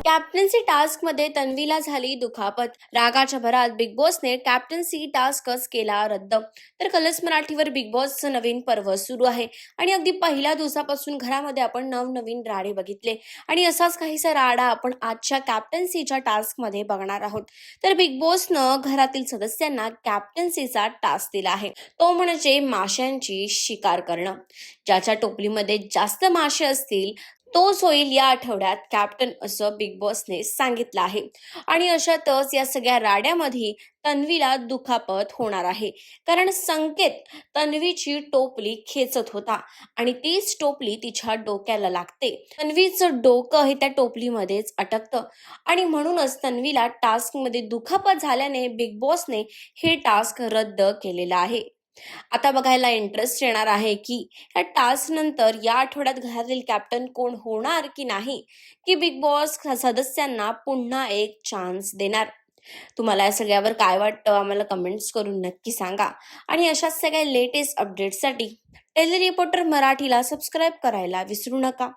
Captaincy task मध्ये तन्वीला झाली दुखापत. रागाच्या भरात बिग बॉसने कॅप्टन्सी टास्कच केला रद्द. तर कलर्स मराठीवर बिग बॉसचं नवीन पर्व सुरू आहे आणि अगदी पहिल्या दिवसापासून घरामध्ये आपण नवनवीन राडे बघितले आणि असाच काहीसा राडा आपण आजच्या कॅप्टन्सीच्या टास्क मध्ये बघणार आहोत. तर बिग बॉसनं घरातील सदस्यांना कॅप्टन्सीचा टास्क दिला आहे, तो म्हणजे माशांची शिकार करणं. ज्याच्या टोपलीमध्ये जास्त मासे असतील तोच होईल या आठवड्यात कॅप्टन, असं बिग बॉसने सांगितलं आहे. आणि अशातच या सगळ्या राड्यामध्ये तन्वीला दुखापत होणार आहे, कारण संकेत तन्वीची टोपली खेचत होता आणि तीच टोपली तिच्या डोक्याला लागते. तन्वीचं डोकं हे त्या टोपलीमध्येच अटकतं आणि म्हणूनच तन्वीला टास्कमध्ये दुखापत झाल्याने बिग बॉसने हे टास्क रद्द केलेला आहे. आता बघायला इंटरेस्ट येणार आहे की या टास्क नंतर या आठवड्यात घरातील कॅप्टन कोण होणार की नाही, की बिग बॉस सदस्यांना पुन्हा एक चान्स देणार. तुम्हाला या सगळ्यावर काय वाटतं आम्हाला कमेंट्स करून नक्की सांगा. आणि अशाच सगळ्या लेटेस्ट अपडेट्ससाठी टेली रिपोर्टर मराठीला सबस्क्राईब करायला विसरू नका.